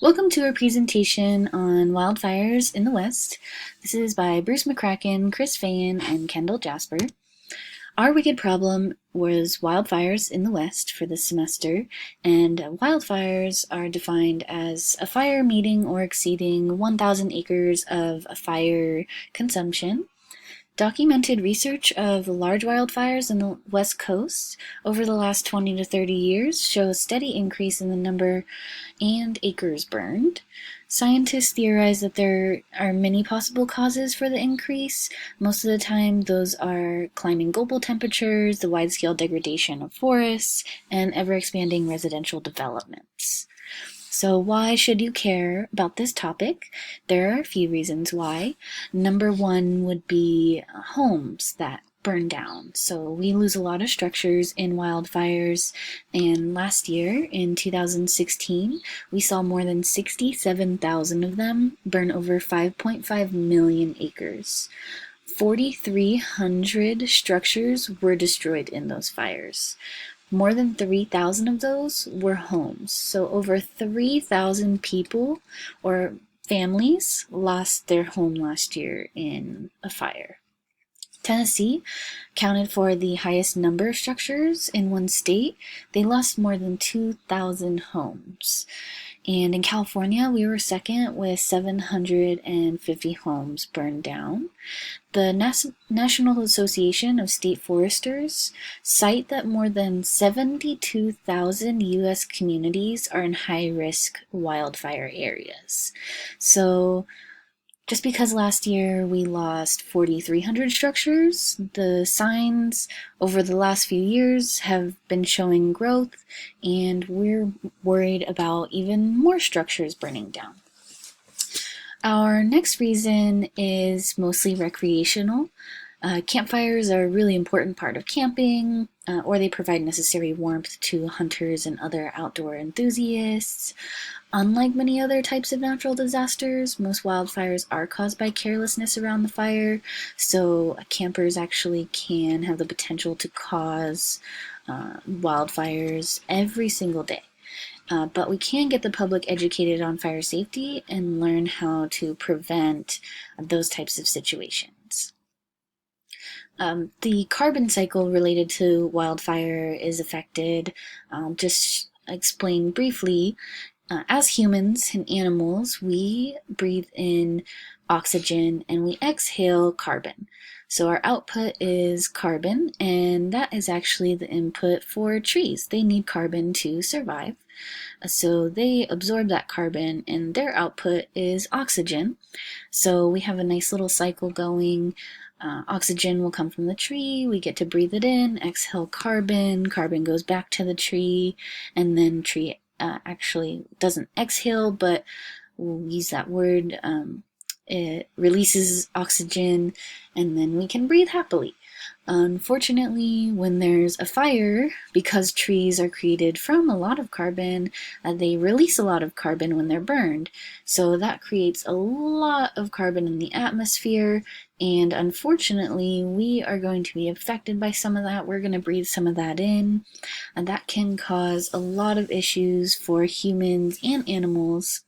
Welcome to our presentation on wildfires in the West. This is by Bruce McCracken, Chris Fayen, and Kendall Jasper. Our wicked problem was wildfires in the West for this semester, and wildfires are defined as a fire meeting or exceeding 1,000 acres of fire consumption. Documented research of large wildfires in the West Coast over the last 20 to 30 years shows a steady increase in the number and acres burned. Scientists theorize that there are many possible causes for the increase. Most of the time, those are climbing global temperatures, the wide-scale degradation of forests, and ever-expanding residential developments. So why should you care about this topic? There are a few reasons why. Number one would be homes that burn down. So we lose a lot of structures in wildfires, and last year, in 2016, we saw more than 67,000 of them burn over 5.5 million acres. 4,300 structures were destroyed in those fires. More than 3,000 of those were homes. So over 3,000 people or families lost their home last year in a fire. Tennessee counted for the highest number of structures in one state. They lost more than 2,000 homes. And in California, we were second with 750 homes burned down. The National Association of State Foresters cite that more than 72,000 U.S. communities are in high-risk wildfire areas. So just because last year we lost 4,300 structures, the signs over the last few years have been showing growth, and we're worried about even more structures burning down. Our next reason is mostly recreational. Campfires are a really important part of camping, or they provide necessary warmth to hunters and other outdoor enthusiasts. Unlike many other types of natural disasters, most wildfires are caused by carelessness around the fire, so campers actually can have the potential to cause wildfires every single day. But we can get the public educated on fire safety and learn how to prevent those types of situations. The carbon cycle related to wildfire is affected. I'll just explain briefly. As humans and animals, we breathe in oxygen and we exhale carbon. So our output is carbon, and that is actually the input for trees. They need carbon to survive. So they absorb that carbon, and their output is oxygen. So we have a nice little cycle going. Oxygen will come from the tree, we get to breathe it in, exhale carbon, carbon goes back to the tree, and then tree actually doesn't exhale, but we'll use that word, it releases oxygen, and then we can breathe happily. Unfortunately, when there's a fire, because trees are created from a lot of carbon, they release a lot of carbon when they're burned. So that creates a lot of carbon in the atmosphere, and unfortunately, we are going to be affected by some of that. We're going to breathe some of that in, and that can cause a lot of issues for humans and animals.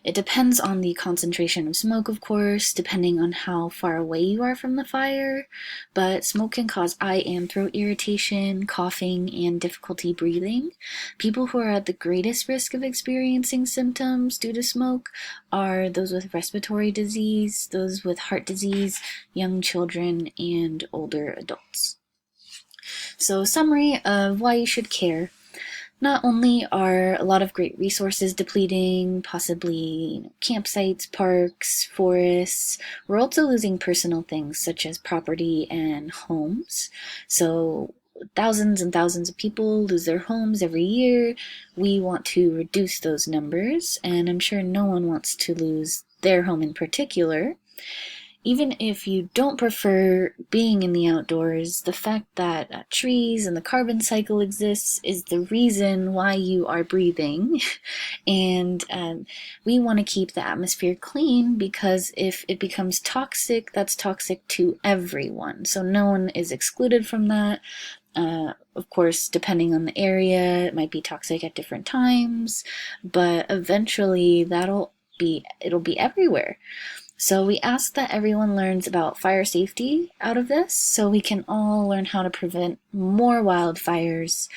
It depends on the concentration of smoke, of course, depending on how far away you are from the fire, but smoke can cause eye and throat irritation, coughing, and difficulty breathing. People who are at the greatest risk of experiencing symptoms due to smoke are those with respiratory disease, those with heart disease, young children, and older adults. So, summary of why you should care. Not only are a lot of great resources depleting, possibly campsites, parks, forests, we're also losing personal things such as property and homes. So thousands and thousands of people lose their homes every year. We want to reduce those numbers, and I'm sure no one wants to lose their home in particular. Even if you don't prefer being in the outdoors, the fact that trees and the carbon cycle exists is the reason why you are breathing. And we want to keep the atmosphere clean, because if it becomes toxic, that's toxic to everyone. So no one is excluded from that. Of course, depending on the area, it might be toxic at different times, but eventually it'll be everywhere. So we ask that everyone learns about fire safety out of this so we can all learn how to prevent more wildfires.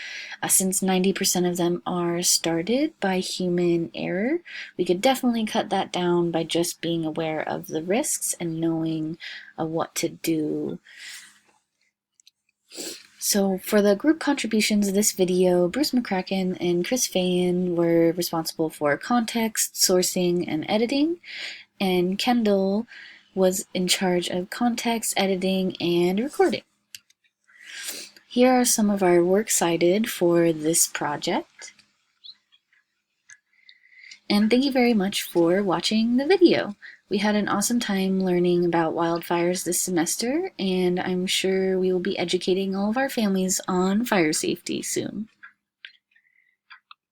Since 90% of them are started by human error, we could definitely cut that down by just being aware of the risks and knowing what to do. So for the group contributions of this video, Bruce McCracken and Chris Fayan were responsible for context, sourcing, and editing, and Kendall was in charge of context, editing, and recording. Here are some of our works cited for this project. And thank you very much for watching the video. We had an awesome time learning about wildfires this semester, and I'm sure we will be educating all of our families on fire safety soon.